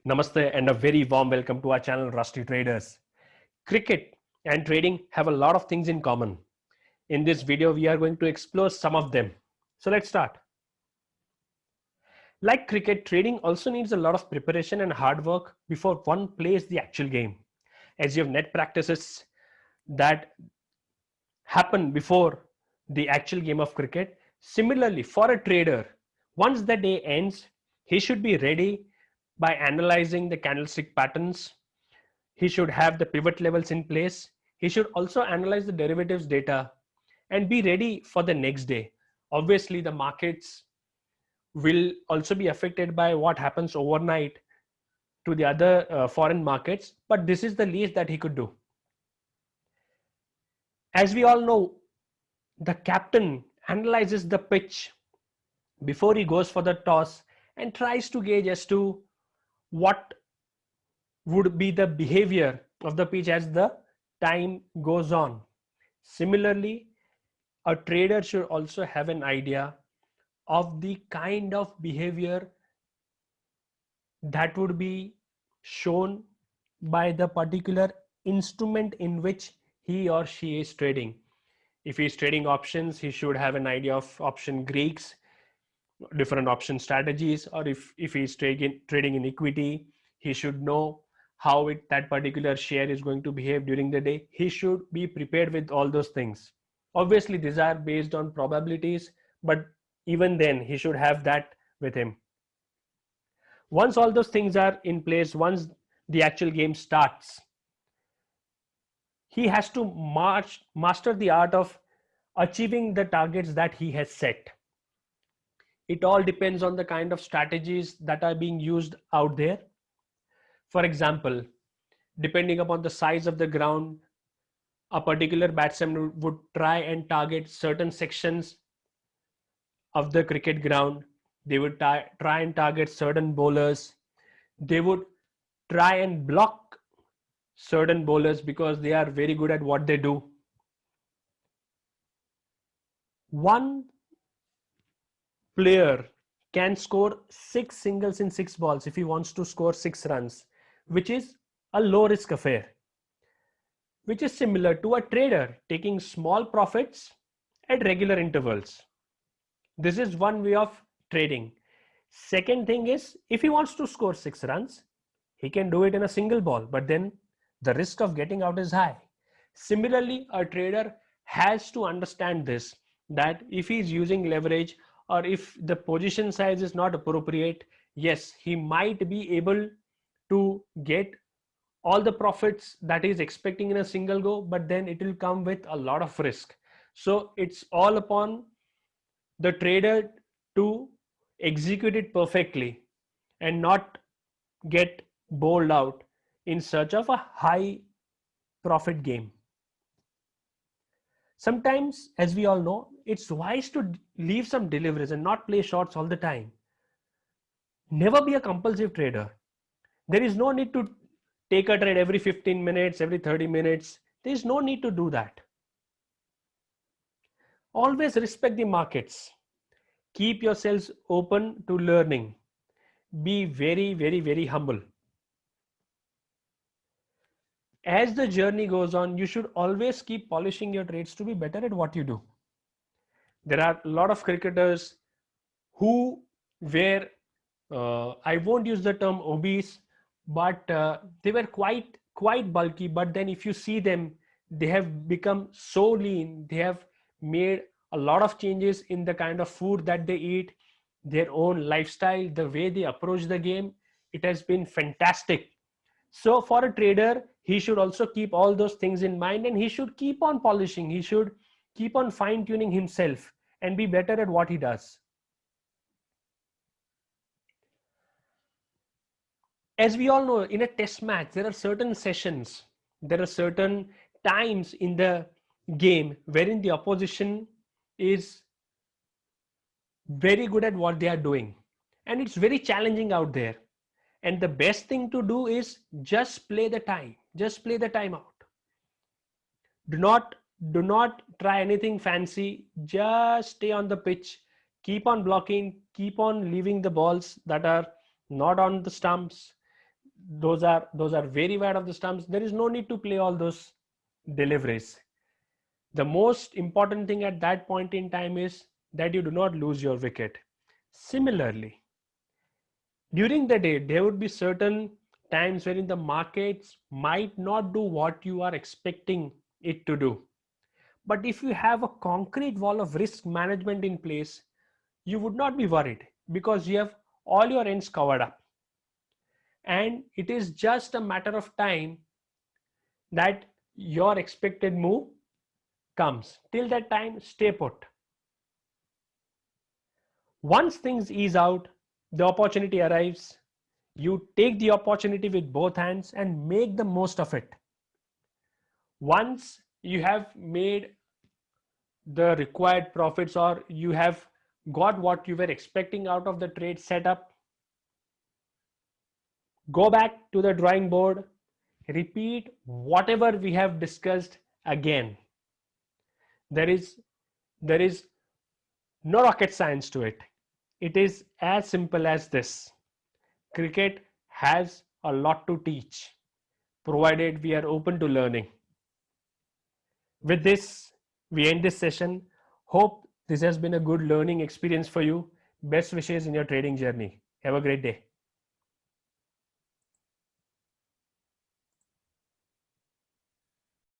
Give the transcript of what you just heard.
Namaste and a very warm welcome to our channel Rusty Traders. Cricket and trading have a lot of things in common. In this video, we are going to explore some of them. So let's start. Like cricket, trading also needs a lot of preparation and hard work before one plays the actual game. As you have net practices that happen before the actual game of cricket. Similarly, for a trader, once the day ends, he should be ready by analyzing the candlestick patterns. He should have the pivot levels in place. He should also analyze the derivatives data and be ready for the next day. Obviously, the markets will also be affected by what happens overnight to the other foreign markets, but this is the least that he could do. As we all know, the captain analyzes the pitch before he goes for the toss and tries to gauge as to what would be the behavior of the pitch as the time goes on. Similarly, a trader should also have an idea of the kind of behavior that would be shown by the particular instrument in which he or she is trading. If he is trading options, he should have an idea of option Greeks, different option strategies, or if he is trading in equity, he should know how that particular share is going to behave during the day. He should be prepared with all those things. Obviously, these are based on probabilities, but even then, he should have that with him. Once all those things are in place, once the actual game starts, he has to master the art of achieving the targets that he has set. It all depends on the kind of strategies that are being used out there. For example, depending upon the size of the ground, a particular batsman would try and target certain sections of the cricket ground. They would try and target certain bowlers. They would try and block certain bowlers because they are very good at what they do. One player can score 6 singles in 6 balls if he wants to score 6 runs, which is a low risk affair, which is similar to a trader taking small profits at regular intervals. This is one way of trading. Second thing is, if he wants to score 6 runs, he can do it in a single ball, but then the risk of getting out is high. Similarly, a trader has to understand this, that if he is using leverage or if the position size is not appropriate, yes, he might be able to get all the profits that he is expecting in a single go, but then it will come with a lot of risk. So it's all upon the trader to execute it perfectly and not get bowled out in search of a high profit game. Sometimes, as we all know, it's wise to leave some deliveries and not play shorts all the time. Never be a compulsive trader. There is no need to take a trade every 15 minutes, every 30 minutes. There is no need to do that. Always respect the markets. Keep yourselves open to learning. Be very, very, very humble. As the journey goes on, you should always keep polishing your trades to be better at what you do. There are a lot of cricketers who were, I won't use the term obese, but they were quite bulky. But then if you see them, they have become so lean. They have made a lot of changes in the kind of food that they eat, their own lifestyle, the way they approach the game. It has been fantastic. So for a trader, he should also keep all those things in mind, and he should keep on polishing. He should keep on fine tuning himself and be better at what he does. As we all know, in a test match, there are certain sessions, there are certain times in the game wherein the opposition is very good at what they are doing, and it's very challenging out there. And the best thing to do is just play the time, just play the time out. Do not try anything fancy. Just stay on the pitch, keep on blocking, keep on leaving the balls that are not on the stumps. those are very wide of the stumps, there is no need to play all those deliveries. The most important thing at that point in time is that you do not lose your wicket. Similarly, during the day, there would be certain times wherein the markets might not do what you are expecting it to do. But if you have a concrete wall of risk management in place, you would not be worried because you have all your ends covered up. And it is just a matter of time that your expected move comes. Till that time, stay put. Once things ease out, the opportunity arrives. You take the opportunity with both hands and make the most of it. Once you have made the required profits, or you have got what you were expecting out of the trade setup, go back to the drawing board, repeat whatever we have discussed again. There is no rocket science to it. It is as simple as this. Cricket has a lot to teach, provided we are open to learning. With this, we end this session. Hope this has been a good learning experience for you. Best wishes in your trading journey. Have a great day.